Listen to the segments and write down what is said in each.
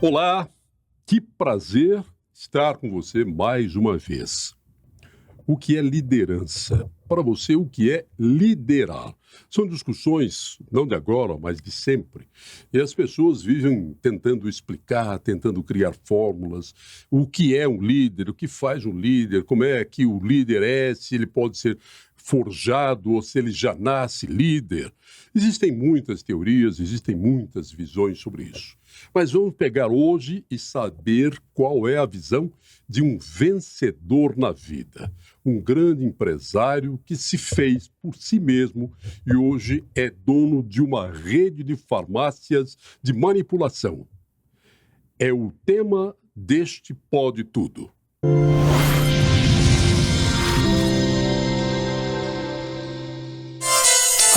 Olá, que prazer estar com você mais uma vez. O que é liderança? Para você, o que é liderar? São discussões, não de agora, mas de sempre. E as pessoas vivem tentando explicar, tentando criar fórmulas. O que é um líder? O que faz um líder? Como é que o líder é? Se ele pode ser forjado ou se ele já nasce líder? Existem muitas teorias, existem muitas visões sobre isso. Mas vamos pegar hoje e saber qual é a visão de um vencedor na vida. Um grande empresário que se fez por si mesmo e hoje é dono de uma rede de farmácias de manipulação. É o tema deste Pode Tudo.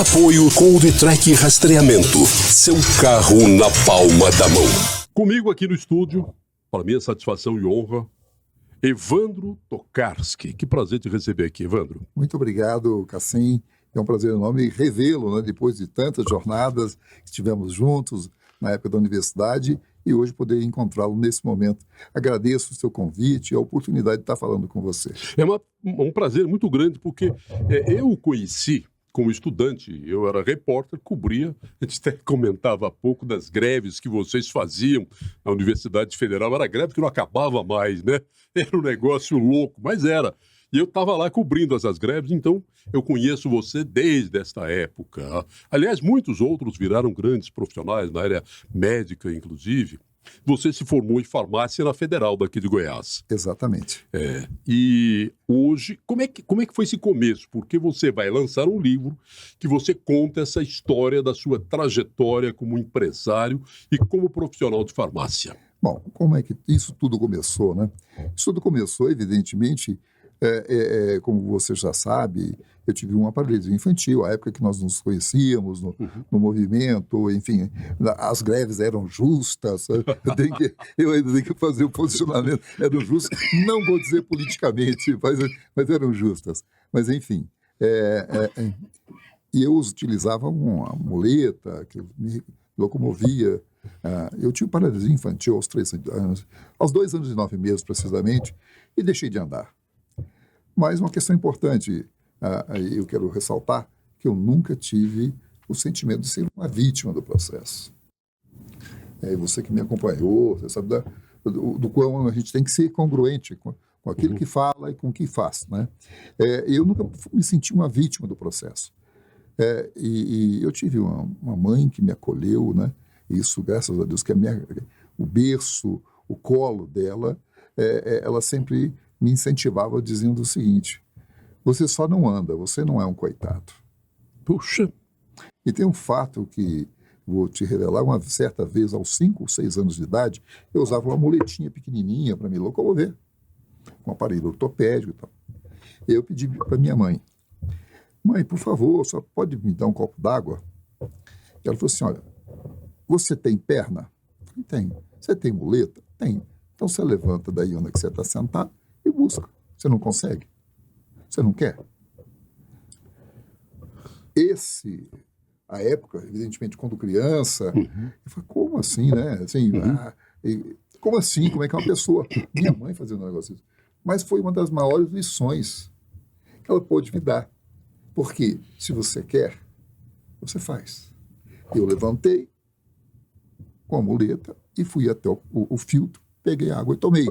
Apoio Coldtrack Rastreamento. Seu carro na palma da mão. Comigo aqui no estúdio, para minha satisfação e honra, Evandro Tokarski. Que prazer te receber aqui, Evandro. Muito obrigado, Cassim. É um prazer enorme revê-lo, né, depois de tantas jornadas que tivemos juntos na época da universidade e hoje poder encontrá-lo nesse momento. Agradeço o seu convite e a oportunidade de estar falando com você. É um prazer muito grande porque eu o conheci como estudante, eu era repórter, cobria, a gente até comentava há pouco das greves que vocês faziam na Universidade Federal, era greve que não acabava mais, né? Era um negócio louco, mas era. E eu estava lá cobrindo essas greves, então eu conheço você desde esta época. Aliás, muitos outros viraram grandes profissionais na área médica, inclusive. Você se formou em farmácia na Federal daqui de Goiás. Exatamente. E hoje, como é que foi esse começo? Porque você vai lançar um livro que você conta essa história da sua trajetória como empresário e como profissional de farmácia. Bom, como é que isso tudo começou, né? Isso tudo começou, evidentemente, como você já sabe, eu tive uma paralisia infantil, a época que nós nos conhecíamos no movimento, enfim, as greves eram justas, eu ainda tenho que fazer o posicionamento, eram justas, não vou dizer politicamente, mas eram justas. Mas, enfim, e eu utilizava uma muleta que me locomovia. Eu tive paralisia infantil aos 3 anos, aos 2 anos e 9 meses, precisamente, e deixei de andar. Mas uma questão importante, eu quero ressaltar, que eu nunca tive o sentimento de ser uma vítima do processo. Você que me acompanhou, você sabe do quão a gente tem que ser congruente com aquilo que fala e com o que faz, né? Eu nunca me senti uma vítima do processo. E eu tive uma mãe que me acolheu, né? Isso, graças a Deus, que o berço, o colo dela, ela sempre me incentivava dizendo o seguinte: você só não anda, você não é um coitado. Puxa! E tem um fato que vou te revelar. Uma certa vez, aos 5 ou 6 anos de idade, eu usava uma muletinha pequenininha para me locomover, com um aparelho ortopédico e tal. E eu pedi para minha mãe: mãe, por favor, só pode me dar um copo d'água? Ela falou assim: olha, você tem perna? Eu falei: tenho. Você tem muleta? Tenho. Então você levanta daí onde você está sentado e busca. Você não consegue? Você não quer? A época, evidentemente, quando criança, eu falei: como assim, né? Assim, como assim? Como é que uma pessoa... Minha mãe fazendo um negócio assim. Mas foi uma das maiores lições que ela pôde me dar. Porque se você quer, você faz. Eu levantei com a muleta e fui até o filtro, peguei água e tomei.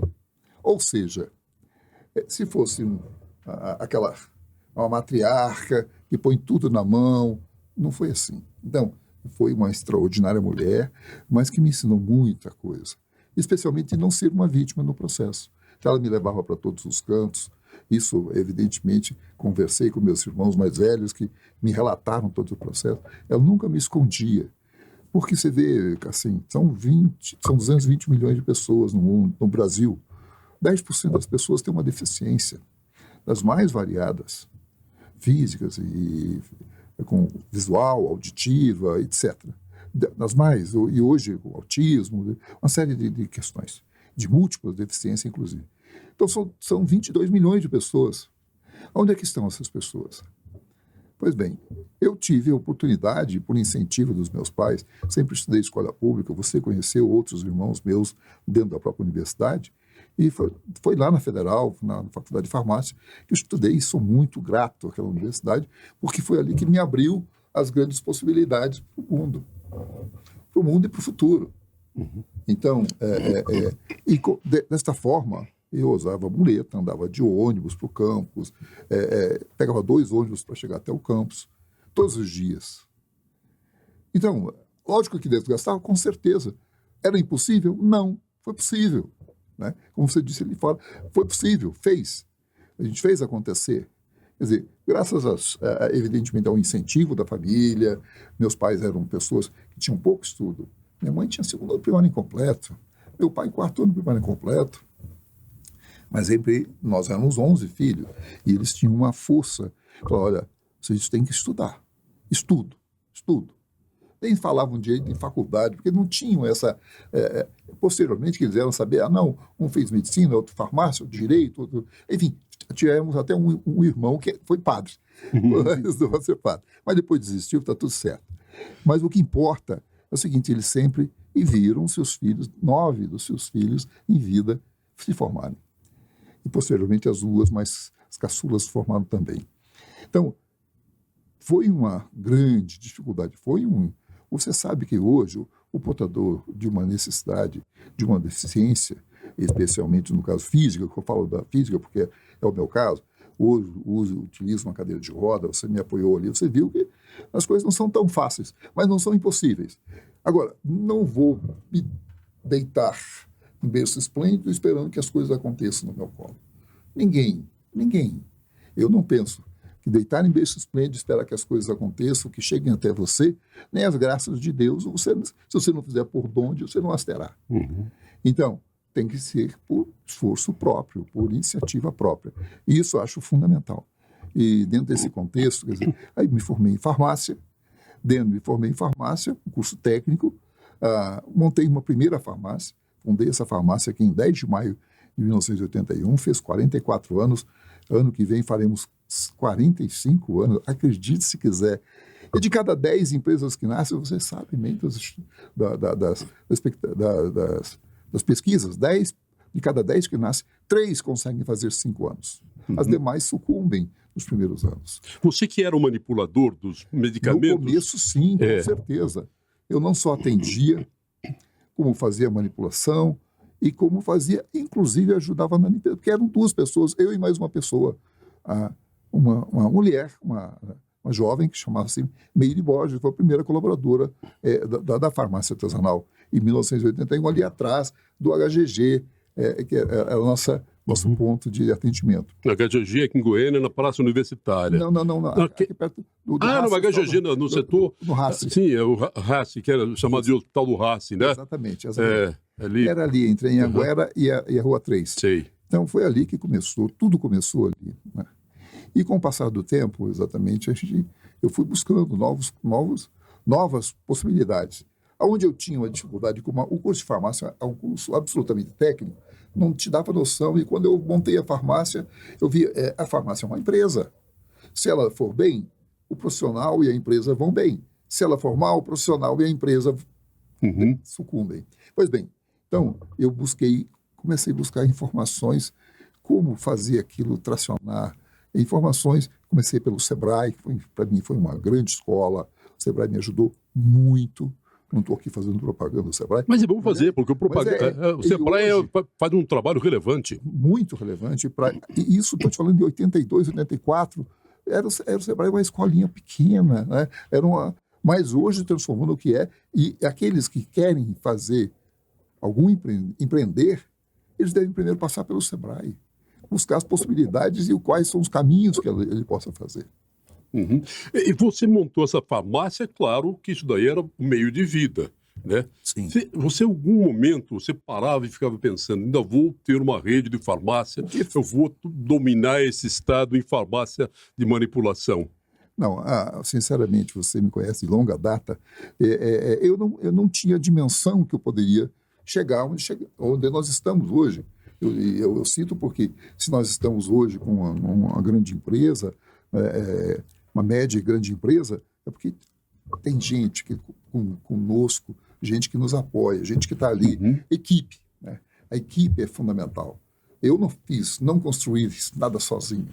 Ou seja, se fosse uma matriarca que põe tudo na mão, não foi assim. Então, foi uma extraordinária mulher, mas que me ensinou muita coisa, especialmente de não ser uma vítima no processo. Ela me levava para todos os cantos. Isso, evidentemente, conversei com meus irmãos mais velhos que me relataram todo o processo. Ela nunca me escondia. Porque você vê, assim, são 220 milhões de pessoas no mundo, no Brasil. 10% das pessoas têm uma deficiência, das mais variadas, físicas e com visual, auditiva, etc. Das mais, e hoje o autismo, uma série de questões, de múltiplas deficiências, inclusive. Então são 22 milhões de pessoas. Onde é que estão essas pessoas? Pois bem, eu tive a oportunidade, por incentivo dos meus pais, sempre estudei escola pública, você conheceu outros irmãos meus dentro da própria universidade, e foi lá na Federal, na Faculdade de Farmácia, que eu estudei e sou muito grato àquela universidade, porque foi ali que me abriu as grandes possibilidades para o mundo e para o futuro. Então, desta forma, eu usava muleta, andava de ônibus para o campus, pegava 2 ônibus para chegar até o campus, todos os dias. Então, lógico que desgastava, com certeza. Era impossível? Não, foi possível. Né? Como você disse ali fora, foi possível, fez. A gente fez acontecer. Quer dizer, graças, evidentemente, ao incentivo da família, meus pais eram pessoas que tinham pouco estudo. Minha mãe tinha 2º ano primário incompleto, meu pai 4º ano primário incompleto. Mas sempre nós éramos 11 filhos, e eles tinham uma força. Falaram, olha, vocês têm que estudar. Estudo. Nem falavam direito em faculdade, porque não tinham essa... posteriormente, quiseram saber, não, um fez medicina, outro farmácia, outro direito, outro... Enfim, tivemos até um irmão que foi padre. Resolveu ser padre. Mas depois desistiu, está tudo certo. Mas o que importa é o seguinte, eles sempre viram seus filhos, 9 dos seus filhos, em vida, se formarem. E, posteriormente, as 2, mas as caçulas se formaram também. Então, foi uma grande dificuldade. Você sabe que hoje o portador de uma necessidade, de uma deficiência, especialmente no caso física, que eu falo da física porque é o meu caso, hoje utilizo uma cadeira de roda, você me apoiou ali, você viu que as coisas não são tão fáceis, mas não são impossíveis. Agora, não vou me deitar em berço esplêndido esperando que as coisas aconteçam no meu colo. Ninguém. Eu não penso que deitar em berço esplêndido e esperar que as coisas aconteçam, que cheguem até você, nem as graças de Deus, se você não fizer por onde, você não as terá. Então, tem que ser por esforço próprio, por iniciativa própria. E isso eu acho fundamental. E dentro desse contexto, quer dizer, aí me formei em farmácia, um curso técnico, montei uma primeira farmácia, fundei essa farmácia aqui em 10 de maio de 1981, fez 44 anos, ano que vem faremos 45 anos, acredite se quiser. E de cada 10 empresas que nascem, você sabe bem das pesquisas, de cada 10 que nascem, 3 conseguem fazer 5 anos. As demais sucumbem nos primeiros anos. Você que era o manipulador dos medicamentos? No começo, sim, com certeza. Eu não só atendia, como fazia manipulação e como fazia, inclusive ajudava na limpeza, porque eram 2 pessoas, eu e mais uma pessoa, uma mulher, uma jovem que chamava-se Meire Borges, foi a primeira colaboradora da farmácia artesanal, em 1981, ali atrás do HGG, que é o nosso ponto de atendimento. A HGG aqui em Goiânia, na Praça Universitária. Não. Aqui perto do no HGG, no setor... No RACE. Sim, é o RACE, que era chamado de Hospital do RACE, né? Exatamente. Ali. Era ali, entre a Anhanguera e a Rua 3. Sei. Então, foi ali que começou, tudo começou ali. Né? E com o passar do tempo, exatamente, eu fui buscando novas possibilidades. Onde eu tinha uma dificuldade, como o curso de farmácia é um curso absolutamente técnico, não te dava noção. E quando eu montei a farmácia, eu vi a farmácia é uma empresa. Se ela for bem, o profissional e a empresa vão bem. Se ela for mal, o profissional e a empresa sucumbem. Pois bem, então eu comecei a buscar informações, como fazer aquilo tracionar. Informações, comecei pelo Sebrae, que para mim foi uma grande escola. O Sebrae me ajudou muito. Não estou aqui fazendo propaganda do Sebrae. Mas é bom fazer, porque o Sebrae hoje, faz um trabalho relevante. Muito relevante. E isso, estou te falando de 82, 84, era o Sebrae uma escolinha pequena, né? Mas hoje transformou no que é. E aqueles que querem fazer empreender, eles devem primeiro passar pelo Sebrae, buscar as possibilidades e quais são os caminhos que ele possa fazer. E você montou essa farmácia, claro que isso daí era um meio de vida, né? Sim. Você, em algum momento, você parava e ficava pensando, ainda vou ter uma rede de farmácia, eu vou dominar esse estado em farmácia de manipulação? Não, sinceramente, você me conhece de longa data, eu não tinha dimensão que eu poderia chegar onde nós estamos hoje. Eu cito porque se nós estamos hoje com uma grande empresa, uma média e grande empresa, é porque tem gente que conosco, gente que nos apoia, gente que está ali, equipe, né? A equipe é fundamental. Eu não construí nada sozinho.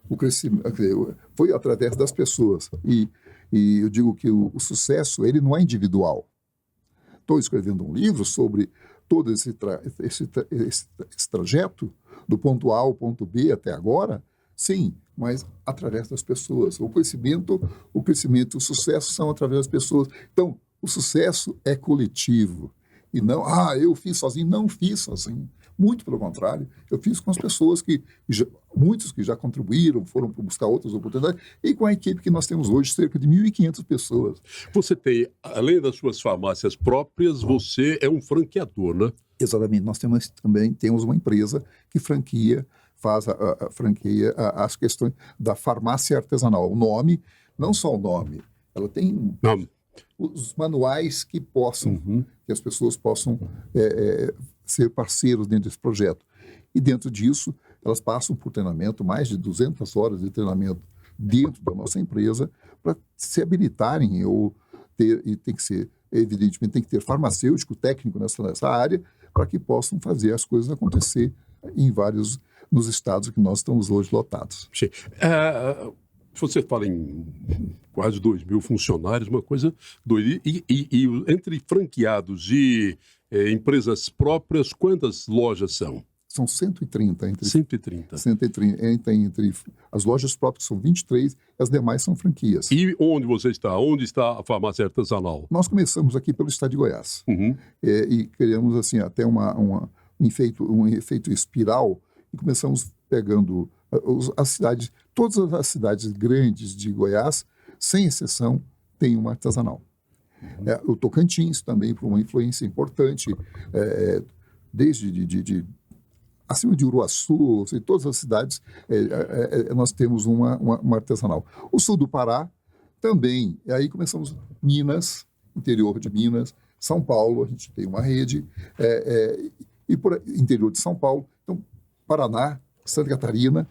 O crescimento foi através das pessoas. E eu digo que o sucesso, ele não é individual. Estou escrevendo um livro sobre todo esse trajeto, do ponto A ao ponto B até agora, sim, mas através das pessoas. O crescimento e o sucesso são através das pessoas. Então, o sucesso é coletivo. E não, eu fiz sozinho. Não fiz sozinho. Muito pelo contrário, eu fiz com as pessoas muitos que já contribuíram, foram buscar outras oportunidades, e com a equipe que nós temos hoje, cerca de 1.500 pessoas. Você tem, além das suas farmácias próprias, você é um franqueador, né? Exatamente. Nós também temos uma empresa que franqueia as questões da farmácia artesanal. O nome, não só o nome, ela tem os manuais que que as pessoas possam ser parceiros dentro desse projeto. E dentro disso, elas passam por treinamento, mais de 200 horas de treinamento dentro da nossa empresa, para se habilitarem e tem que ser, evidentemente, tem que ter farmacêutico, técnico nessa área, para que possam fazer as coisas acontecer nos estados que nós estamos hoje lotados. Você fala em quase 2.000 funcionários, uma coisa doida. E entre franqueados e empresas próprias, quantas lojas são? São 130. 130. 130. Entre as lojas próprias são 23, as demais são franquias. E onde você está? Onde está a farmácia artesanal? Nós começamos aqui pelo estado de Goiás. E criamos assim, até um efeito espiral, e começamos pegando as cidades, todas as cidades grandes de Goiás, sem exceção, tem uma artesanal. O Tocantins também, por uma influência importante, desde acima de Uruaçu, todas as cidades, nós temos uma artesanal. O sul do Pará também, e aí começamos Minas, interior de Minas, São Paulo, a gente tem uma rede, e por interior de São Paulo, então Paraná, Santa Catarina,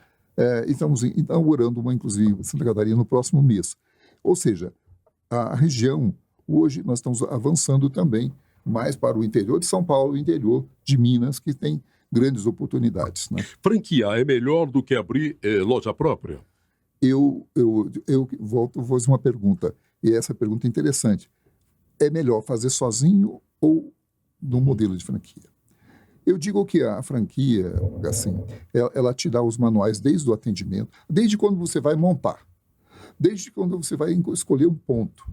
estamos inaugurando uma, inclusive, Santa Catarina no próximo mês. Ou seja, a região, hoje nós estamos avançando também mais para o interior de São Paulo, o interior de Minas, que tem grandes oportunidades, né? Franquear é melhor do que abrir loja própria? Eu vou fazer uma pergunta, e essa pergunta é interessante. É melhor fazer sozinho ou no modelo de franquia? Eu digo que a franquia, assim, ela te dá os manuais desde o atendimento, desde quando você vai montar, desde quando você vai escolher um ponto.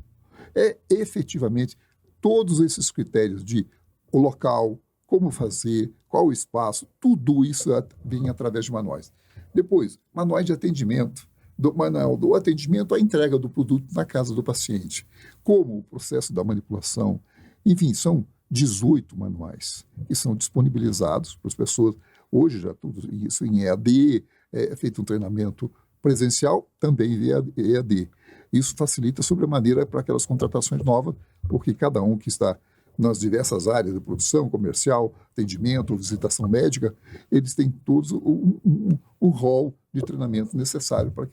Efetivamente, todos esses critérios de o local, como fazer, qual o espaço, tudo isso vem através de manuais. Depois, manuais de atendimento, do manual do atendimento à entrega do produto na casa do paciente, como o processo da manipulação, enfim, são 18 manuais que são disponibilizados para as pessoas. Hoje já tudo isso em EAD, é feito um treinamento presencial, também via EAD. Isso facilita sobremaneira para aquelas contratações novas, porque cada um que está nas diversas áreas de produção, comercial, atendimento, visitação médica, eles têm todos um rol de treinamento necessário para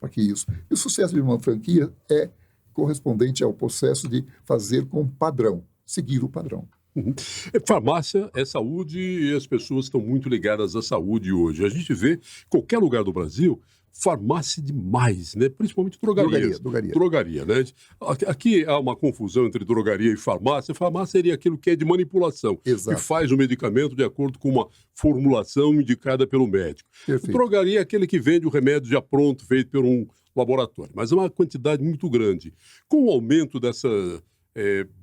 que isso. E o sucesso de uma franquia é correspondente ao processo de fazer com padrão, seguir o padrão. Farmácia é saúde e as pessoas estão muito ligadas à saúde hoje. A gente vê, em qualquer lugar do Brasil, farmácia demais, né? Principalmente drogaria, né? Aqui há uma confusão entre drogaria e farmácia. Farmácia seria aquilo que é de manipulação, Exato. Que faz o medicamento de acordo com uma formulação indicada pelo médico. Perfeito. Drogaria é aquele que vende o remédio já pronto, feito por um laboratório. Mas é uma quantidade muito grande. Com o aumento dessa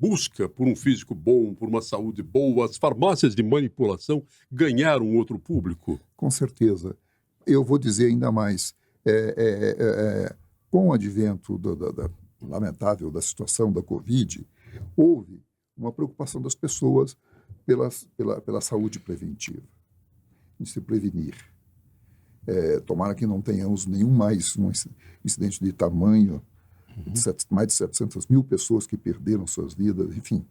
busca por um físico bom, por uma saúde boa, as farmácias de manipulação ganharam outro público? Com certeza. Eu vou dizer ainda mais. Com o advento lamentável da situação da Covid, houve uma preocupação das pessoas pela saúde preventiva, de se prevenir. Tomara que não tenhamos nenhum mais um incidente de tamanho, mais de 700 mil pessoas que perderam suas vidas, enfim,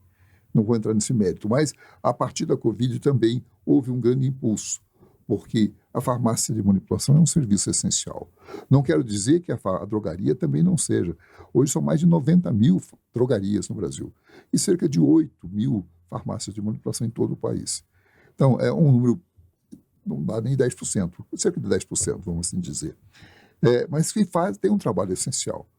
não vou entrar nesse mérito, mas a partir da Covid também houve um grande impulso. porque a farmácia de manipulação é um serviço essencial. Não quero dizer que a drogaria também não seja. Hoje são mais de 90 mil drogarias no Brasil e cerca de 8 mil farmácias de manipulação em todo o país. Então, é um número, não dá nem 10%, cerca de 10%, vamos assim dizer. Mas que tem um trabalho essencial.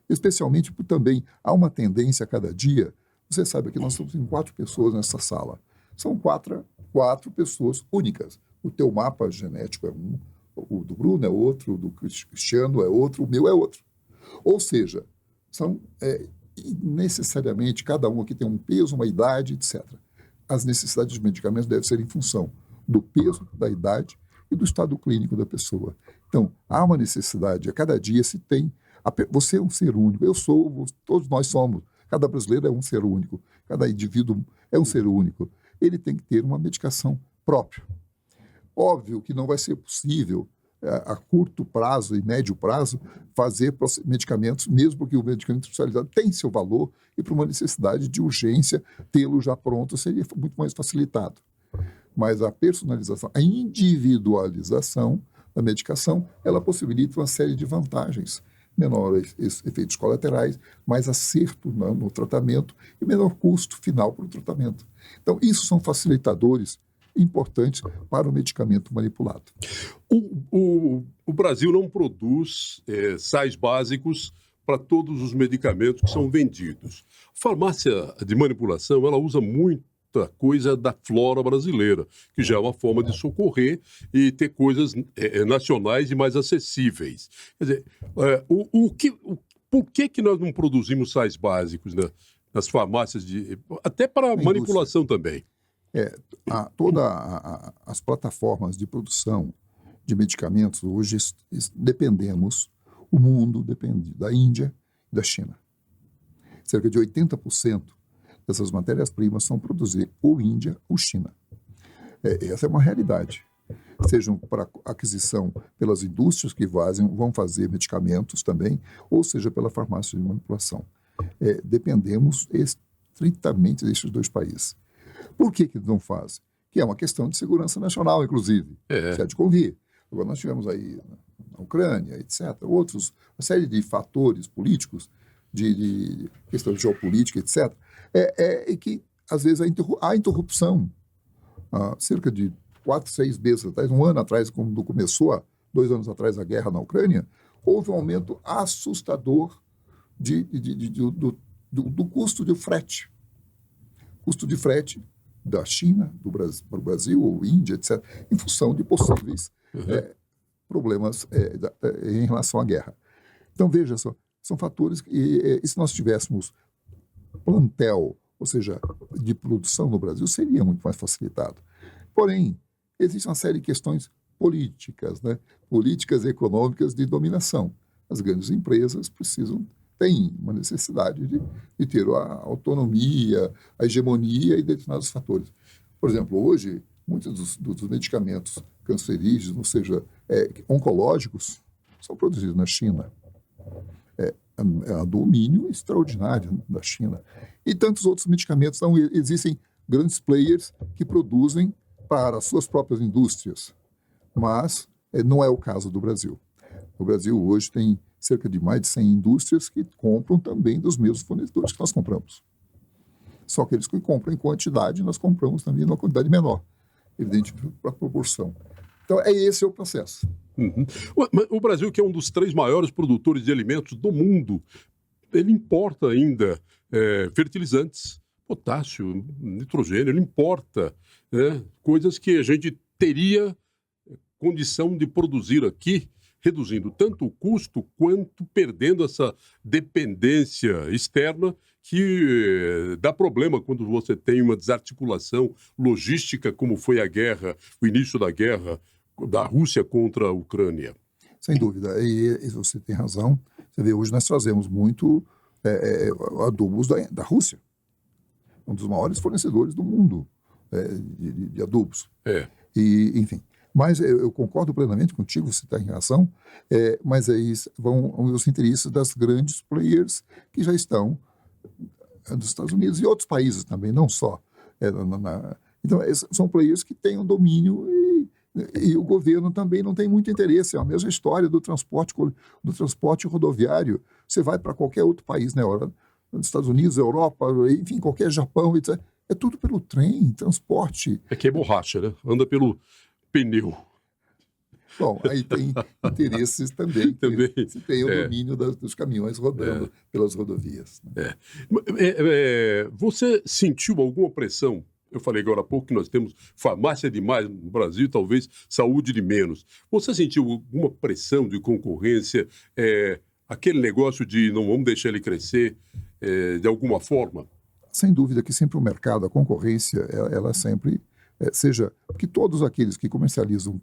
Especialmente porque também há uma tendência a cada dia. Você sabe que nós estamos em 4 pessoas nessa sala. São quatro pessoas únicas. O teu mapa genético é um, o do Bruno é outro, o do Cristiano é outro, o meu é outro. Ou seja, são necessariamente, cada um aqui tem um peso, uma idade, etc. As necessidades de medicamentos devem ser em função do peso, da idade e do estado clínico da pessoa. Então, há uma necessidade, a cada dia se tem. Você é um ser único, eu sou, todos nós somos. Cada brasileiro é um ser único, cada indivíduo é um ser único. Ele tem que ter uma medicação própria. Óbvio que não vai ser possível, a curto prazo e médio prazo, fazer medicamentos, mesmo porque o medicamento especializado tem seu valor e para uma necessidade de urgência, tê-lo já pronto seria muito mais facilitado. Mas a personalização, a individualização da medicação, ela possibilita uma série de vantagens. Menores efeitos colaterais, mais acerto no tratamento e menor custo final para o tratamento. Então, isso são facilitadores importantes para o medicamento manipulado. O Brasil não produz sais básicos para todos os medicamentos que são vendidos. A farmácia de manipulação, ela usa muita coisa da flora brasileira, que já é uma forma de socorrer e ter coisas nacionais e mais acessíveis. Quer dizer, por que nós não produzimos sais básicos, né, nas farmácias, até para manipulação também? Todas as plataformas de produção de medicamentos, hoje o mundo depende da Índia e da China. Cerca de 80% dessas matérias-primas são produzidas ou Índia ou China. Essa é uma realidade. Sejam para aquisição pelas indústrias que vão fazer medicamentos também, ou seja, pela farmácia de manipulação. Dependemos estritamente desses 2 países. Por que não fazem? Que é uma questão de segurança nacional, inclusive. Se há de convir. Agora, nós tivemos aí na Ucrânia, etc., uma série de fatores políticos, de questão de geopolítica, etc., que, às vezes, há interrupção. Cerca de 4, 6 meses atrás, um ano atrás, quando começou, 2 anos atrás, a guerra na Ucrânia, houve um aumento assustador do custo de frete. Custo de frete da China para o Brasil, ou Índia, etc., em função de possíveis problemas em relação à guerra. Então, veja só, são fatores que, se nós tivéssemos plantel, ou seja, de produção no Brasil, seria muito mais facilitado. Porém, existe uma série de questões políticas, né? Políticas e econômicas de dominação. As grandes empresas têm uma necessidade de ter a autonomia, a hegemonia e determinados fatores. Por exemplo, hoje, muitos dos medicamentos cancerígenos, ou seja, oncológicos, são produzidos na China. É um domínio extraordinário da China. E tantos outros medicamentos. Então, existem grandes players que produzem para as suas próprias indústrias, mas não é o caso do Brasil. O Brasil hoje tem cerca de mais de 100 indústrias que compram também dos mesmos fornecedores que nós compramos. Só que eles que compram em quantidade, nós compramos também numa quantidade menor, evidente para a proporção. Então, esse é o processo. Uhum. O Brasil, que é um dos 3 maiores produtores de alimentos do mundo, ele importa ainda fertilizantes, potássio, nitrogênio, ele importa coisas que a gente teria condição de produzir aqui, reduzindo tanto o custo quanto perdendo essa dependência externa que dá problema quando você tem uma desarticulação logística, como foi a guerra, o início da guerra da Rússia contra a Ucrânia. Sem dúvida, e você tem razão. Você vê, hoje nós trazemos muito adubos da Rússia, um dos maiores fornecedores do mundo de adubos. E, enfim, mas eu concordo plenamente contigo, você está em razão, mas aí vão os interesses das grandes players que já estão dos Estados Unidos e outros países também, não só. Então, são players que têm um domínio E o governo também não tem muito interesse. É a mesma história do transporte rodoviário. Você vai para qualquer outro país na Europa, nos Estados Unidos, Europa, enfim, qualquer Japão, etc. É tudo pelo trem, transporte. É que é borracha, né? Anda pelo pneu. Bom, aí tem interesses também. Também. Se tem o domínio dos caminhões rodando pelas rodovias. Né? Você sentiu alguma pressão? Eu falei agora há pouco que nós temos farmácia demais no Brasil, talvez saúde de menos. Você sentiu alguma pressão de concorrência? Aquele negócio de não vamos deixar ele crescer de alguma forma? Sem dúvida que sempre o mercado, a concorrência, ela sempre, seja que todos aqueles que comercializam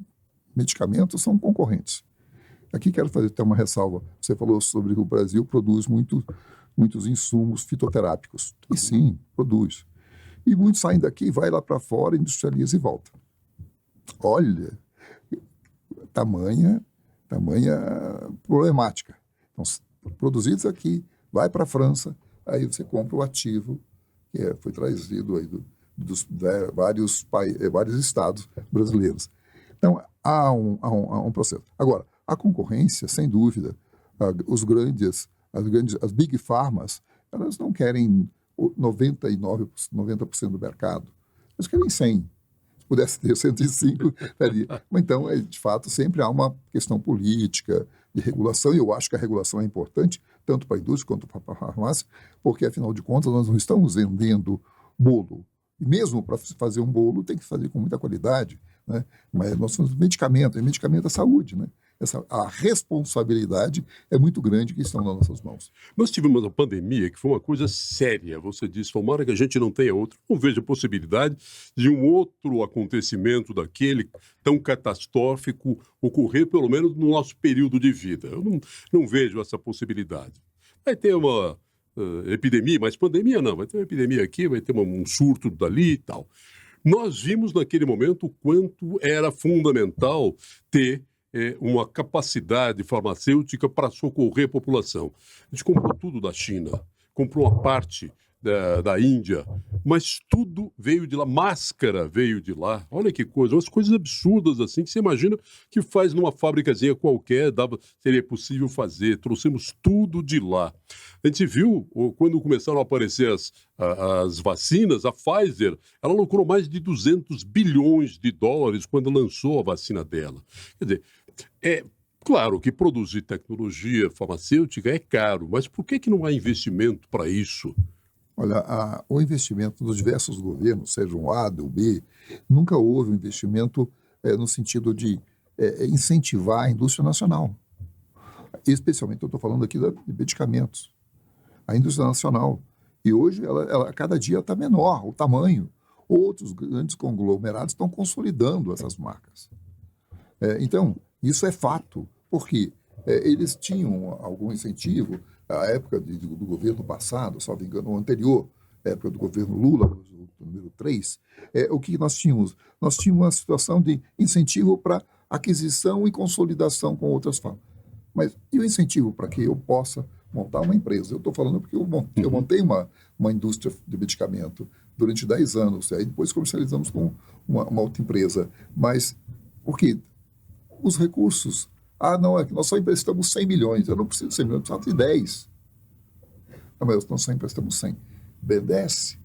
medicamentos são concorrentes. Aqui quero fazer até uma ressalva. Você falou sobre que o Brasil produz muitos insumos fitoterápicos. E sim, produz. E muitos saem daqui, vai lá para fora, industrializa e volta. Olha, tamanha problemática. Então, produzidos aqui, vai para a França, aí você compra o ativo que foi trazido aí dos vários estados brasileiros. Então, há um processo. Agora, a concorrência, sem dúvida, as big pharmas, elas não querem 90% do mercado. Eles querem 100. Se pudesse ter 105, daria. Mas então, de fato, sempre há uma questão política, de regulação, e eu acho que a regulação é importante, tanto para a indústria quanto para a farmácia, porque, afinal de contas, nós não estamos vendendo bolo. E mesmo para fazer um bolo, tem que fazer com muita qualidade, né? Mas nós somos medicamento, e medicamento é saúde, né? A responsabilidade é muito grande que estão nas nossas mãos. Nós tivemos uma pandemia que foi uma coisa séria. Você disse, tomara que a gente não tenha outro. Não vejo a possibilidade de um outro acontecimento daquele tão catastrófico ocorrer, pelo menos no nosso período de vida. Eu não vejo essa possibilidade. Vai ter uma epidemia, mas pandemia não. Vai ter uma epidemia aqui, vai ter um surto dali e tal. Nós vimos naquele momento o quanto era fundamental ter uma capacidade farmacêutica para socorrer a população. A gente comprou tudo da China, comprou uma parte da Índia, mas tudo veio de lá, máscara veio de lá. Olha que coisa, umas coisas absurdas assim, que você imagina que faz numa fábricazinha qualquer, seria possível fazer. Trouxemos tudo de lá. A gente viu, quando começaram a aparecer as vacinas, a Pfizer, ela lucrou mais de 200 bilhões de dólares quando lançou a vacina dela. Quer dizer, claro que produzir tecnologia farmacêutica é caro, mas por que não há investimento para isso? Olha, o investimento dos diversos governos, seja o A, o B, nunca houve um investimento no sentido de incentivar a indústria nacional. Especialmente, eu estou falando aqui de medicamentos. A indústria nacional. E hoje, ela cada dia está menor, o tamanho. Outros grandes conglomerados estão consolidando essas marcas. Então, isso é fato, porque eles tinham algum incentivo. A época do governo passado, salvo engano, o anterior, a época do governo Lula, o número 3, o que nós tínhamos? Nós tínhamos uma situação de incentivo para aquisição e consolidação com outras formas. Mas e o incentivo para que eu possa montar uma empresa? Eu estou falando porque eu montei uma indústria de medicamento durante 10 anos, aí depois comercializamos com uma outra empresa. Mas por quê? Os recursos... não, é que nós só emprestamos 100 milhões. Eu não preciso de 100 milhões, eu preciso de 10. Não, mas nós só emprestamos 100. Obedece.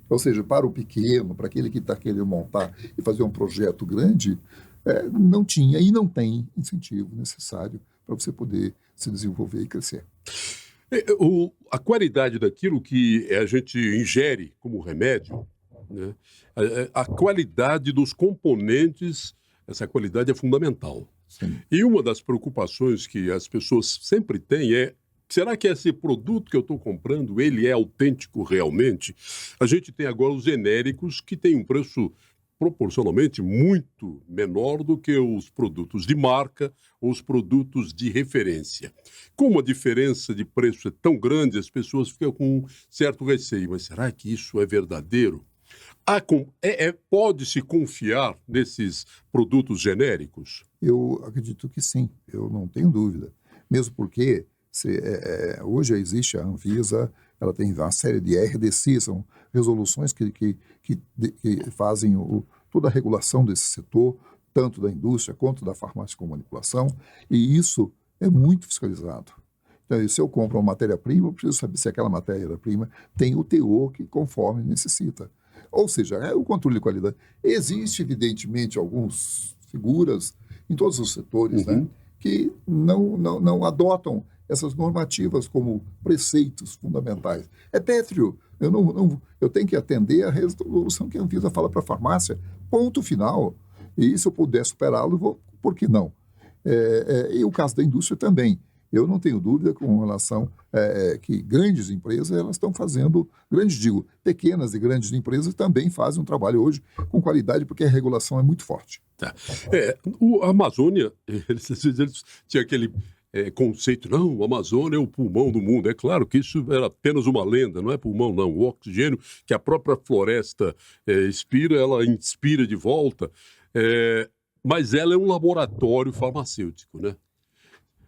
Ou seja, para o pequeno, para aquele que está querendo montar e fazer um projeto grande, não tinha e não tem incentivo necessário para você poder se desenvolver e crescer. A qualidade daquilo que a gente ingere como remédio, né? A qualidade dos componentes, essa qualidade é fundamental. Sim. E uma das preocupações que as pessoas sempre têm é: será que esse produto que eu estou comprando, ele é autêntico realmente? A gente tem agora os genéricos que têm um preço proporcionalmente muito menor do que os produtos de marca ou os produtos de referência. Como a diferença de preço é tão grande, as pessoas ficam com um certo receio. Mas será que isso é verdadeiro? Pode-se confiar nesses produtos genéricos? Eu acredito que sim, eu não tenho dúvida. Mesmo porque hoje existe a Anvisa, ela tem uma série de RDC, são resoluções que fazem toda a regulação desse setor, tanto da indústria quanto da farmácia com manipulação, e isso é muito fiscalizado. Então, se eu compro uma matéria-prima, eu preciso saber se aquela matéria-prima tem o teor que conforme necessita. Ou seja, é o controle de qualidade. Existe, evidentemente, algumas figuras em todos os setores, né, que não adotam essas normativas como preceitos fundamentais. É pétreo. Eu tenho que atender à resolução que a Anvisa fala para a farmácia, ponto final. E se eu puder superá-lo, por que não? E o caso da indústria também. Eu não tenho dúvida com relação que grandes empresas elas estão fazendo, pequenas e grandes empresas também fazem um trabalho hoje com qualidade, porque a regulação é muito forte. Tá. A Amazônia, eles tinham aquele conceito, não, a Amazônia é o pulmão do mundo. É claro que isso era apenas uma lenda, não é pulmão, não. O oxigênio que a própria floresta expira, ela inspira de volta, mas ela é um laboratório farmacêutico, né?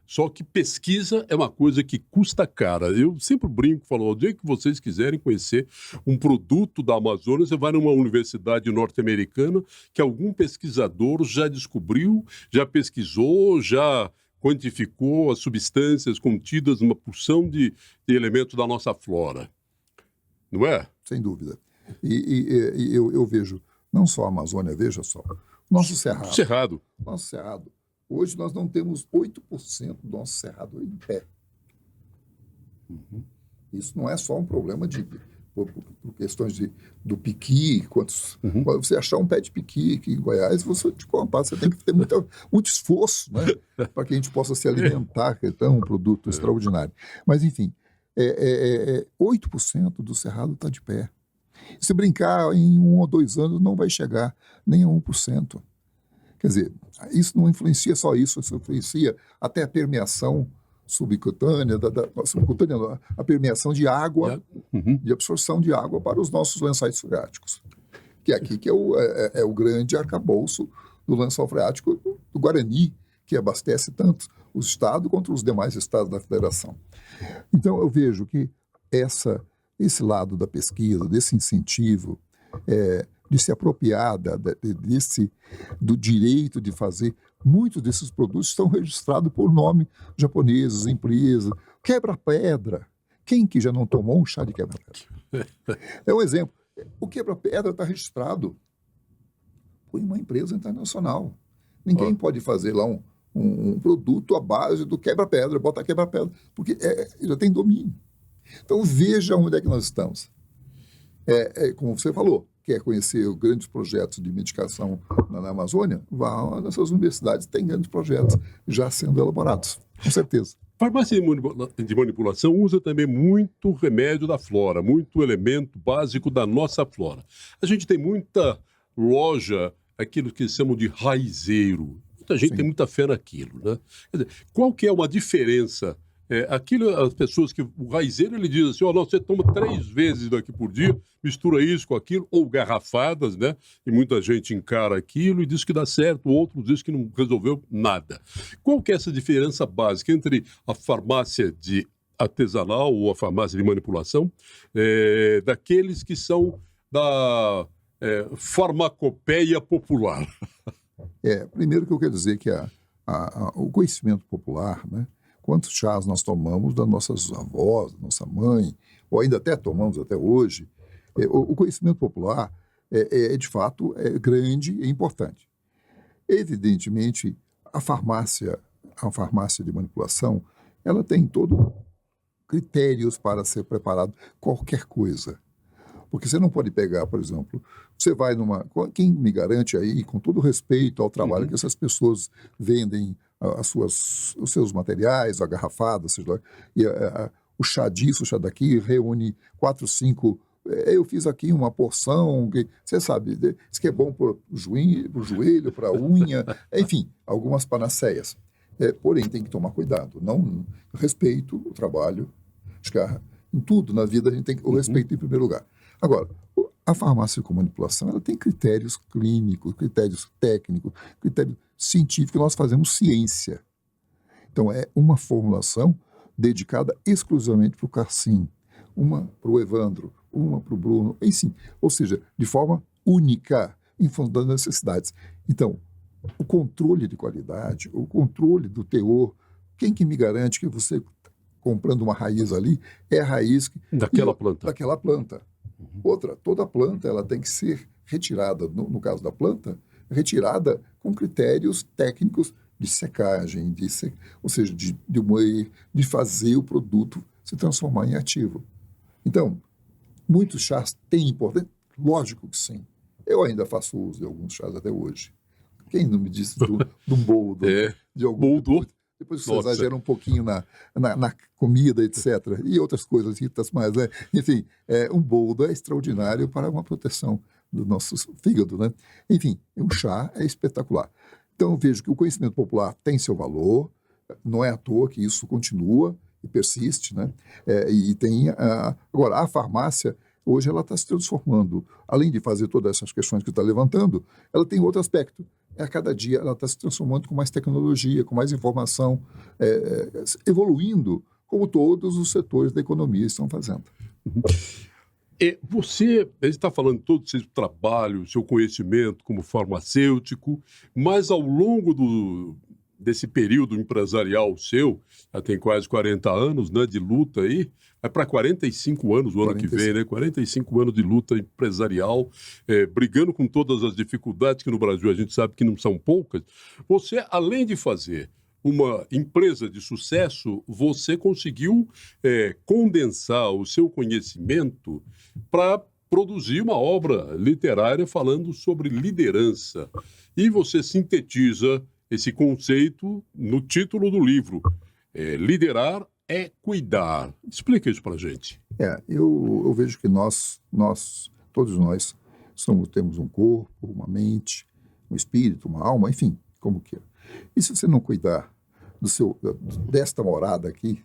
Só que pesquisa é uma coisa que custa cara. Eu sempre brinco, falo, o dia que vocês quiserem conhecer um produto da Amazônia, você vai numa universidade norte-americana que algum pesquisador já descobriu, já pesquisou, já quantificou as substâncias contidas numa porção de elementos da nossa flora. Não é? Sem dúvida. E eu vejo, não só a Amazônia, veja só, nosso Cerrado. Nosso Cerrado. Hoje nós não temos 8% do nosso cerrado em pé. Isso não é só um problema por questões do piqui. Você achar um pé de piqui aqui em Goiás, você tem que ter muito esforço, né, para que a gente possa se alimentar, que é um produto extraordinário. Mas, enfim, 8% do cerrado está de pé. Se brincar, em 1 ou 2 anos não vai chegar nem a 1%. Quer dizer, isso não influencia só isso influencia até a permeação subcutânea, a permeação de água, de absorção de água para os nossos lençóis freáticos. Que aqui que é o grande arcabouço do lençol freático do Guarani, que abastece tanto o Estado quanto os demais estados da Federação. Então, eu vejo que esse lado da pesquisa, desse incentivo, de se apropriar do direito de fazer. Muitos desses produtos estão registrados por nome japoneses, empresas. Quebra-pedra. Quem que já não tomou um chá de quebra-pedra? É um exemplo. O quebra-pedra está registrado por uma empresa internacional. Ninguém pode fazer lá um produto à base do quebra-pedra, botar quebra-pedra, porque já tem domínio. Então, veja onde é que nós estamos. Como você falou, quer conhecer os grandes projetos de medicação na Amazônia, vá nessas universidades, tem grandes projetos já sendo elaborados, com certeza. Farmácia de manipulação usa também muito remédio da flora, muito elemento básico da nossa flora. A gente tem muita loja, aquilo que chamam de raizeiro. Muita gente tem muita fé naquilo, né? Quer dizer, qual que é uma diferença? As pessoas que... O raizeiro, ele diz assim, você toma 3 vezes daqui por dia, mistura isso com aquilo, ou garrafadas, né? E muita gente encara aquilo e diz que dá certo, outros diz que não resolveu nada. Qual que é essa diferença básica entre a farmácia de artesanal ou a farmácia de manipulação daqueles que são da farmacopeia popular? Primeiro que eu quero dizer que o conhecimento popular, né? Quantos chás nós tomamos das nossas avós, da nossa mãe, ou ainda até tomamos até hoje. O conhecimento popular de fato, grande e importante. Evidentemente, a farmácia de manipulação, ela tem todo critérios para ser preparado qualquer coisa. Porque você não pode pegar, por exemplo, você vai quem me garante aí, com todo respeito ao trabalho que essas pessoas vendem os seus materiais, a garrafada, seja lá, e o chá disso, o chá daqui, reúne 4, 5... Eu fiz aqui uma porção, você sabe, isso que é bom para o joelho, para a unha, enfim, algumas panaceias. Porém, tem que tomar cuidado, não respeito o trabalho. Acho que em tudo na vida a gente tem o respeito em primeiro lugar. Agora, a farmácia com manipulação, ela tem critérios clínicos, critérios técnicos, critérios científicos, nós fazemos ciência. Então, é uma formulação dedicada exclusivamente para o Cassim, uma para o Evandro, uma para o Bruno, enfim, ou seja, de forma única, em função das necessidades. Então, o controle de qualidade, o controle do teor. Quem que me garante que você, comprando uma raiz ali, é a raiz Daquela planta. daquela planta? Outra, toda planta ela tem que ser retirada, no caso da planta, retirada com critérios técnicos de secagem, ou seja, de moer, de fazer o produto se transformar em ativo. Então, muitos chás têm importância? Lógico que sim. Eu ainda faço uso de alguns chás até hoje. Quem não me disse de um boldo? De algum Boldo. Depois que você exagera um pouquinho na comida, etc. E outras coisas, mais, né? Enfim, um boldo é extraordinário para uma proteção do nosso fígado, né? Enfim, um chá é espetacular. Então, eu vejo que o conhecimento popular tem seu valor, não é à toa que isso continua e persiste, né? Agora, a farmácia, hoje, ela está se transformando. Além de fazer todas essas questões que está levantando, ela tem outro aspecto. A cada dia ela está se transformando com mais tecnologia, com mais informação, evoluindo, como todos os setores da economia estão fazendo. A gente está falando todo o seu trabalho, seu conhecimento como farmacêutico, mas ao longo desse período empresarial seu, já tem quase 40 anos, né, de luta aí, vai para 45 anos o ano que vem, né? 45 anos de luta empresarial, brigando com todas as dificuldades que no Brasil a gente sabe que não são poucas. Você, além de fazer uma empresa de sucesso, você conseguiu condensar o seu conhecimento para produzir uma obra literária falando sobre liderança. E você sintetiza esse conceito no título do livro. Liderar é cuidar. Explica isso para a gente. Eu vejo que todos nós, temos um corpo, uma mente, um espírito, uma alma, enfim, como queira. E se você não cuidar desta morada aqui,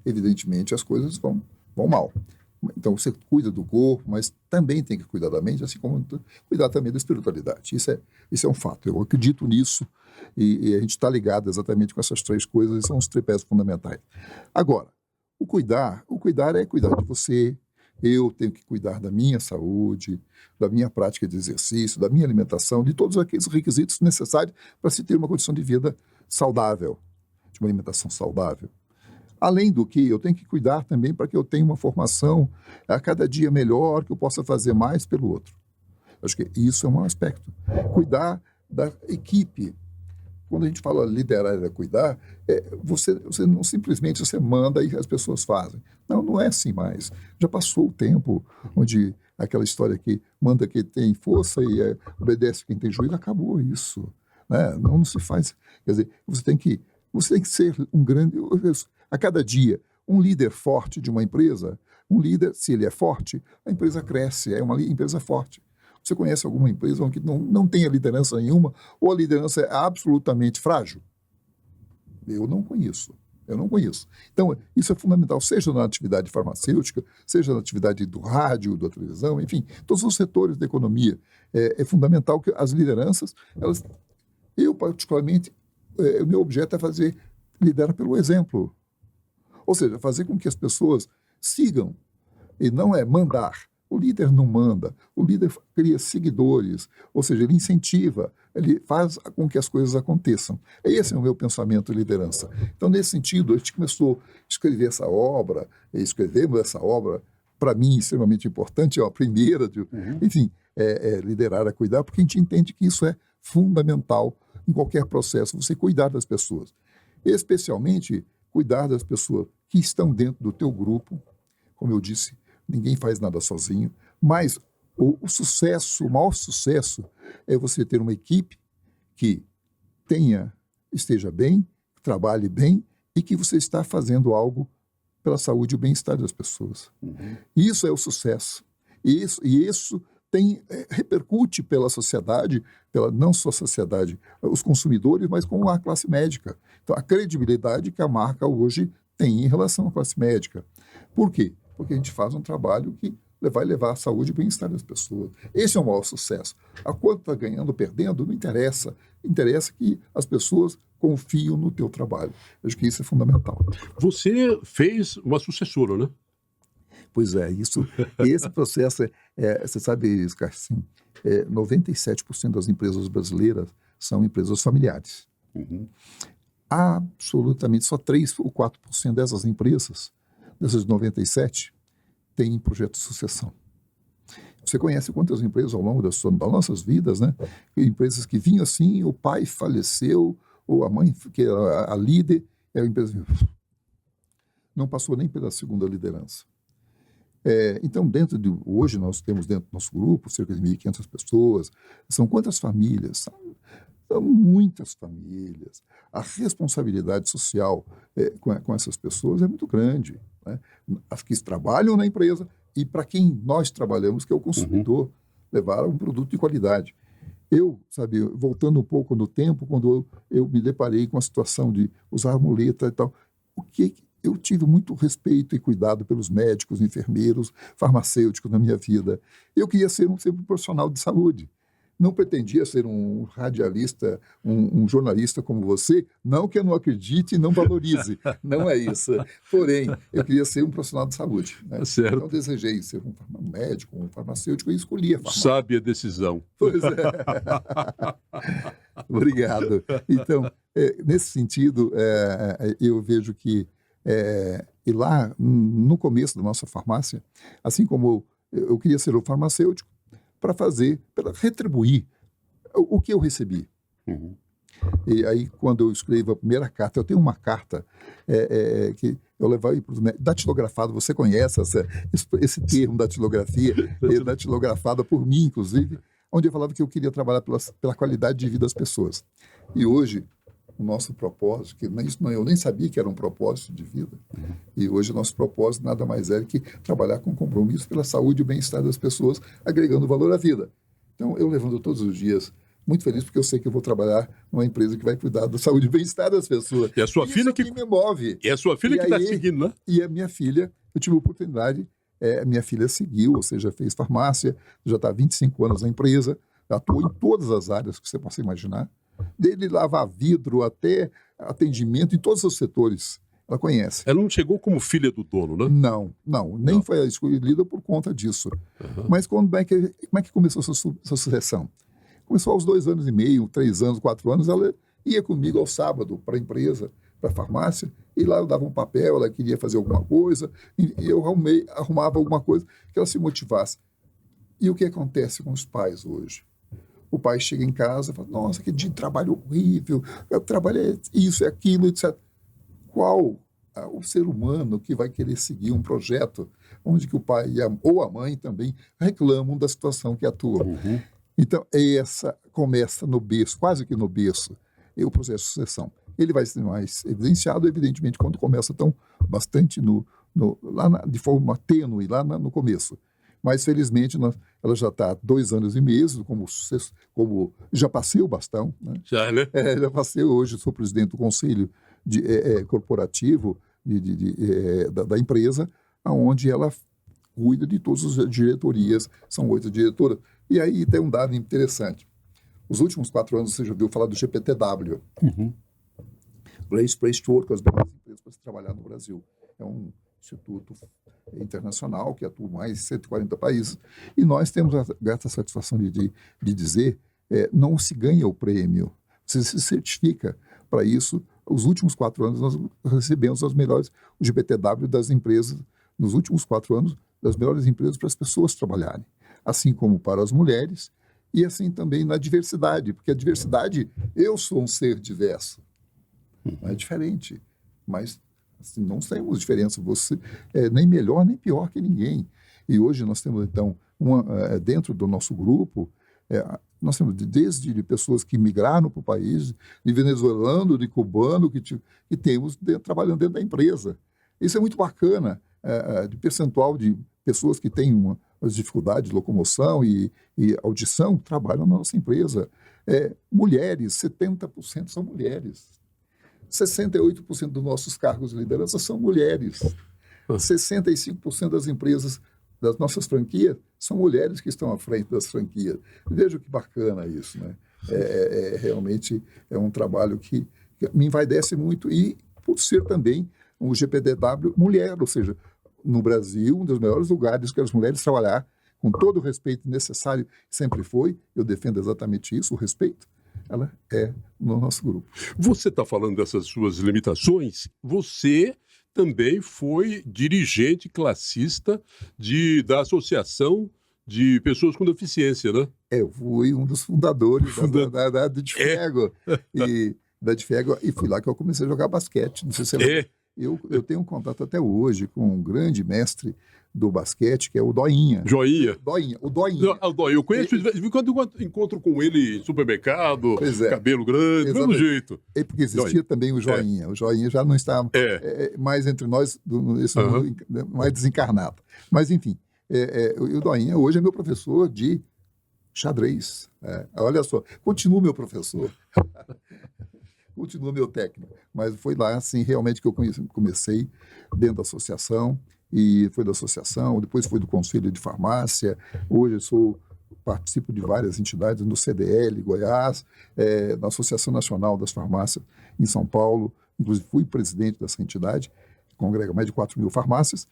evidentemente as coisas vão mal. Então você cuida do corpo, mas também tem que cuidar da mente, assim como cuidar também da espiritualidade. Isso é um fato. Eu acredito nisso e a gente está ligado exatamente com essas três coisas, e são os tripés fundamentais. Agora, o cuidar é cuidar de você. Eu tenho que cuidar da minha saúde, da minha prática de exercício, da minha alimentação, de todos aqueles requisitos necessários para se ter uma condição de vida saudável, de uma alimentação saudável. Além do que, eu tenho que cuidar também para que eu tenha uma formação a cada dia melhor, que eu possa fazer mais pelo outro. Acho que isso é um aspecto. Cuidar da equipe. Quando a gente fala liderar e cuidar, você não simplesmente você manda e as pessoas fazem. Não é assim mais. Já passou o tempo onde aquela história que manda quem tem força e obedece quem tem juízo, acabou isso. Né? Não se faz. Quer dizer, você tem que ser um grande... A cada dia, um líder forte de uma empresa, um líder, se ele é forte, a empresa cresce, é uma empresa forte. Você conhece alguma empresa que não tenha liderança nenhuma, ou a liderança é absolutamente frágil? Eu não conheço. Então, isso é fundamental, seja na atividade farmacêutica, seja na atividade do rádio, da televisão, enfim, todos os setores da economia. É fundamental que as lideranças, eu particularmente, o meu objeto é liderar pelo exemplo. Ou seja, fazer com que as pessoas sigam, e não é mandar. O líder não manda, o líder cria seguidores, ou seja, ele incentiva, ele faz com que as coisas aconteçam. Esse é o meu pensamento de liderança. Então, nesse sentido, a gente começou a escrever essa obra, escrevemos essa obra, para mim, extremamente importante, é a primeira, enfim, liderar a cuidar, porque a gente entende que isso é fundamental em qualquer processo, você cuidar das pessoas. Especialmente, cuidar das pessoas que estão dentro do teu grupo. Como eu disse, ninguém faz nada sozinho, mas o maior sucesso é você ter uma equipe que esteja bem, trabalhe bem e que você está fazendo algo pela saúde e o bem-estar das pessoas. Isso é o sucesso. E isso repercute pela sociedade, não só a sociedade, os consumidores, mas com a classe médica. Então, a credibilidade que a marca hoje tem em relação à classe médica. Por quê? Porque a gente faz um trabalho que vai levar a saúde e o bem-estar das pessoas. Esse é o maior sucesso. A quanto está ganhando ou perdendo, não interessa. Interessa que as pessoas confiam no teu trabalho. Eu acho que isso é fundamental. Você fez uma sucessora, né? Pois é, esse processo, você sabe, Scarcim, 97% das empresas brasileiras são empresas familiares. Uhum. Absolutamente, só 3 ou 4% dessas empresas, dessas 97, têm projeto de sucessão. Você conhece quantas empresas ao longo das nossas vidas, né? Empresas que vinham assim, o pai faleceu, ou a mãe, que era a líder, é a empresa não passou nem pela segunda liderança. Então, hoje nós temos dentro do nosso grupo cerca de 1.500 pessoas. São quantas famílias? São muitas famílias. A responsabilidade social com essas pessoas é muito grande, né? As que trabalham na empresa e para quem nós trabalhamos, que é o consumidor, levar um produto de qualidade. Voltando um pouco no tempo, quando eu me deparei com a situação de usar a muleta e tal, eu tive muito respeito e cuidado pelos médicos, enfermeiros, farmacêuticos na minha vida. Eu queria ser sempre um profissional de saúde. Não pretendia ser um radialista, um jornalista como você, não que eu não acredite e não valorize, não é isso. Porém, eu queria ser um profissional de saúde, né? Certo. Então, desejei ser um médico, um farmacêutico e escolhi a farmácia. Sábia decisão. Pois é. Obrigado. Então, nesse sentido, eu vejo que e lá, no começo da nossa farmácia, assim como eu queria ser um farmacêutico, para retribuir o que eu recebi. Uhum. E aí, quando eu escrevo a primeira carta, eu tenho uma carta que eu levei para os médicos, datilografada, você conhece esse termo, datilografia, datilografada por mim, inclusive, onde eu falava que eu queria trabalhar pela qualidade de vida das pessoas. E hoje, o nosso propósito, eu nem sabia que era um propósito de vida, e hoje o nosso propósito nada mais é que trabalhar com compromisso pela saúde e o bem-estar das pessoas, agregando valor à vida. Então, eu levanto todos os dias muito feliz, porque eu sei que eu vou trabalhar numa empresa que vai cuidar da saúde e bem-estar das pessoas. E a sua filha que me move. E a sua filha que está seguindo, né? E a minha filha, eu tive a oportunidade, minha filha seguiu, ou seja, fez farmácia, já está há 25 anos na empresa, atuou em todas as áreas que você possa imaginar, desde lavar vidro até atendimento em todos os setores. Ela conhece. Ela não chegou como filha do dono, né? Não, nem foi escolhida por conta disso. Uhum. Mas como é que começou essa sucessão? Começou aos 2 anos e meio, 3 anos, 4 anos, ela ia comigo ao sábado para a empresa, para a farmácia, e lá eu dava um papel, ela queria fazer alguma coisa, e eu arrumava alguma coisa que ela se motivasse. E o que acontece com os pais hoje? O pai chega em casa e fala, nossa, que dia de trabalho horrível, eu trabalhei isso, aquilo, etc. Qual o ser humano que vai querer seguir um projeto onde que o pai ou a mãe também reclamam da situação que atua? Uhum. Então, começa no berço, quase que no berço, o processo de sucessão. Ele vai ser mais evidenciado, evidentemente, quando começa bastante de forma tênue, lá no começo. Mas, felizmente, ela já está há 2 anos e meio, como já passei o bastão. Né? Já, né? Já passei, hoje sou presidente do conselho corporativo da empresa, onde ela cuida de todas as diretorias, são 8 diretoras. E aí tem um dado interessante. Os últimos 4 anos você já ouviu falar do GPTW. Uhum. Great Place to Work, as melhores empresas para se trabalhar no Brasil. É um instituto internacional que atua em mais de 140 países. E nós temos a grata satisfação de dizer, não se ganha o prêmio, você se certifica para isso. Os últimos 4 anos nós recebemos o GPTW das empresas, nos últimos 4 anos, das melhores empresas para as pessoas trabalharem, assim como para as mulheres e assim também na diversidade, porque a diversidade, eu sou um ser diverso, não é diferente, mas assim, não temos diferença, você é nem melhor nem pior que ninguém. E hoje nós temos, então, dentro do nosso grupo, nós temos desde pessoas que migraram para o país, de venezuelano, de cubano, que temos trabalhando dentro da empresa. Isso é muito bacana, de percentual de pessoas que têm uma dificuldade de locomoção e audição, trabalham na nossa empresa. Mulheres, 70% são mulheres. 68% dos nossos cargos de liderança são mulheres. 65% das empresas, das nossas franquias, são mulheres que estão à frente das franquias. Veja que bacana isso, né? Realmente é um trabalho que me envaidece muito e por ser também um GPTW mulher, ou seja, no Brasil, um dos melhores lugares que as mulheres trabalhar com todo o respeito necessário, sempre foi, eu defendo exatamente isso, o respeito, ela é no nosso grupo. Você está falando dessas suas limitações, você também foi dirigente classista da Associação de Pessoas com Deficiência, né? Eu fui um dos fundadores da DIFEGO, e fui lá que eu comecei a jogar basquete, não sei se você lembra. Eu tenho um contato até hoje com um grande mestre do basquete, que é o Doinha. O Doinha. Eu conheço, de quando encontro com ele em supermercado, cabelo grande, do mesmo jeito. Porque existia também o Joinha. O Joinha já não está mais entre nós, nesse mundo mais desencarnado. Mas, enfim, o Doinha hoje é meu professor de xadrez. Olha só, continua meu professor. Continua meu técnico. Mas foi lá, assim, realmente que eu comecei dentro da associação, e foi da associação, depois foi do Conselho de Farmácia, hoje eu participo de várias entidades, no CDL, Goiás, na Associação Nacional das Farmácias, em São Paulo, inclusive fui presidente dessa entidade, que congrega mais de 4 mil farmácias,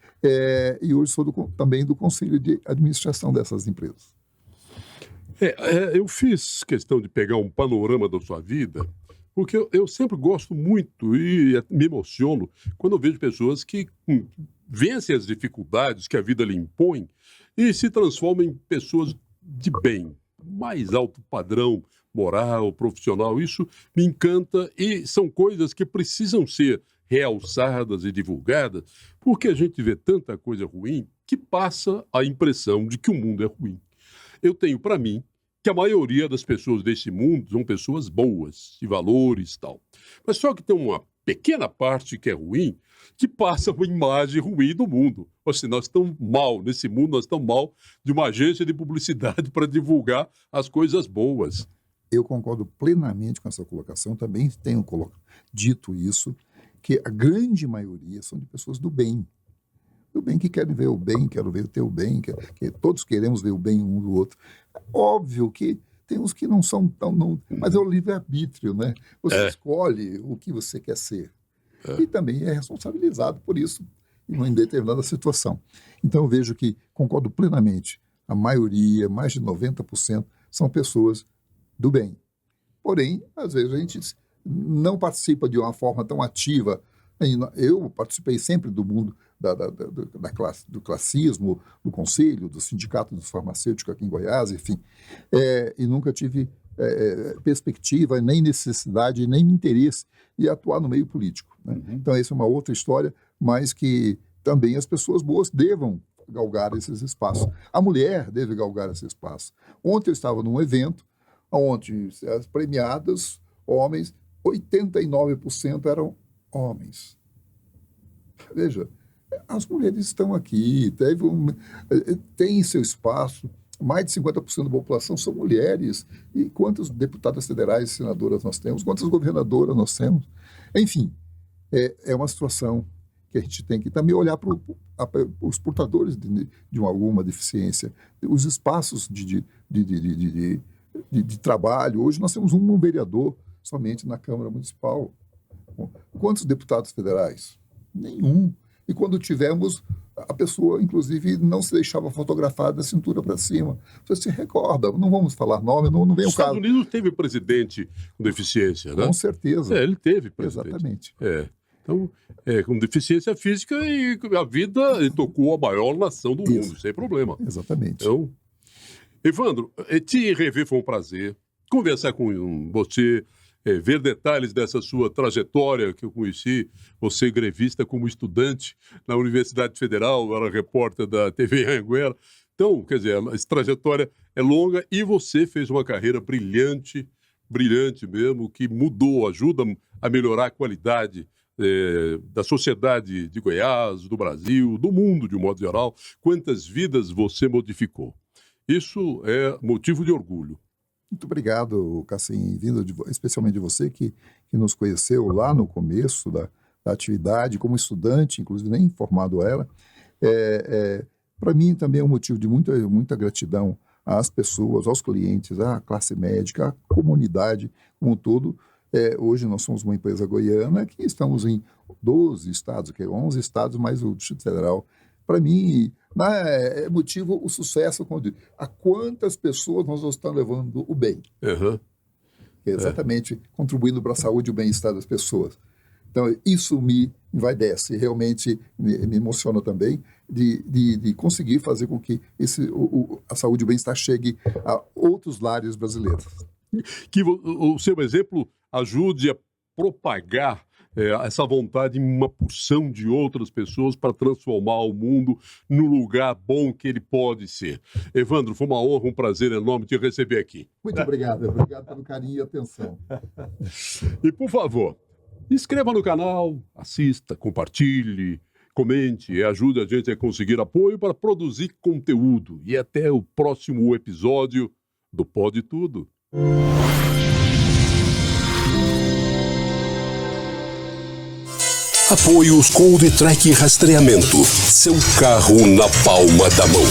e hoje sou também do Conselho de Administração dessas empresas. Eu fiz questão de pegar um panorama da sua vida, porque eu sempre gosto muito e me emociono quando eu vejo pessoas que vencem as dificuldades que a vida lhe impõe e se transformam em pessoas de bem, mais alto padrão moral, profissional. Isso me encanta e são coisas que precisam ser realçadas e divulgadas, porque a gente vê tanta coisa ruim que passa a impressão de que o mundo é ruim. Eu tenho para mim que a maioria das pessoas desse mundo são pessoas boas, de valores e tal. Mas só que tem uma pequena parte que é ruim, que passa uma imagem ruim do mundo. Ou seja, nós estamos mal nesse mundo, nós estamos mal de uma agência de publicidade para divulgar as coisas boas. Eu concordo plenamente com essa colocação, também tenho dito isso, que a grande maioria são de pessoas do bem que querem ver o bem, quero ver o teu bem, que todos queremos ver o bem um do outro. Óbvio que tem uns que não são tão... mas é o livre-arbítrio, né? Você escolhe o que você quer ser. E também é responsabilizado por isso em determinada situação. Então eu vejo que, concordo plenamente, a maioria, mais de 90%, são pessoas do bem. Porém, às vezes a gente não participa de uma forma tão ativa. Eu participei sempre do mundo do classismo, do conselho, do sindicato dos farmacêuticos aqui em Goiás, enfim, e nunca tive perspectiva, nem necessidade, nem interesse de atuar no meio político, né? Então, essa é uma outra história, mas que também as pessoas boas devam galgar esses espaços. A mulher deve galgar esse espaço. Ontem eu estava num evento onde as premiadas, homens, 89% eram homens. Veja, as mulheres estão aqui, tem seu espaço, mais de 50% da população são mulheres. E quantas deputadas federais e senadoras nós temos? Quantas governadoras nós temos? Enfim, é uma situação que a gente tem que também olhar para os portadores de alguma deficiência, os espaços de trabalho. Hoje nós temos um vereador somente na Câmara Municipal. Quantos deputados federais? Nenhum. E quando tivemos, a pessoa, inclusive, não se deixava fotografar da cintura para cima. Você se recorda, não vamos falar nome, não vem o caso. Os Estados Unidos teve presidente com deficiência, né? Com certeza. Ele teve presidente. Exatamente. Então, com deficiência física e a vida tocou a maior nação do mundo, sem problema. Exatamente. Então, Evandro, te rever foi um prazer. Conversar com você, ver detalhes dessa sua trajetória que eu conheci, você grevista como estudante na Universidade Federal, era repórter da TV Anhanguera. Então, quer dizer, essa trajetória é longa e você fez uma carreira brilhante, brilhante mesmo, que mudou, ajuda a melhorar a qualidade da sociedade de Goiás, do Brasil, do mundo de um modo geral. Quantas vidas você modificou? Isso é motivo de orgulho. Muito obrigado, Cassim, vindo especialmente de você que nos conheceu lá no começo da atividade, como estudante, inclusive nem informado ela. Para mim também é um motivo de muita gratidão às pessoas, aos clientes, à classe médica, à comunidade como um todo. Hoje nós somos uma empresa goiana que estamos em 12 estados, que é 11 estados mais o Distrito Federal. Para mim, É motivo o sucesso. A quantas pessoas nós estamos levando o bem. Uhum. Exatamente, contribuindo para a saúde e o bem-estar das pessoas. Então, isso me envaidece, realmente me emociona também, de conseguir fazer com que a saúde e o bem-estar chegue a outros lares brasileiros. Que o seu exemplo ajude a propagar essa vontade em uma porção de outras pessoas para transformar o mundo no lugar bom que ele pode ser. Evandro, foi uma honra, um prazer enorme te receber aqui. Muito obrigado. Obrigado pelo carinho e atenção. E, por favor, inscreva no canal, assista, compartilhe, comente e ajude a gente a conseguir apoio para produzir conteúdo. E até o próximo episódio do Pode Tudo. Apoios Coldtrack Rastreamento. Seu carro na palma da mão.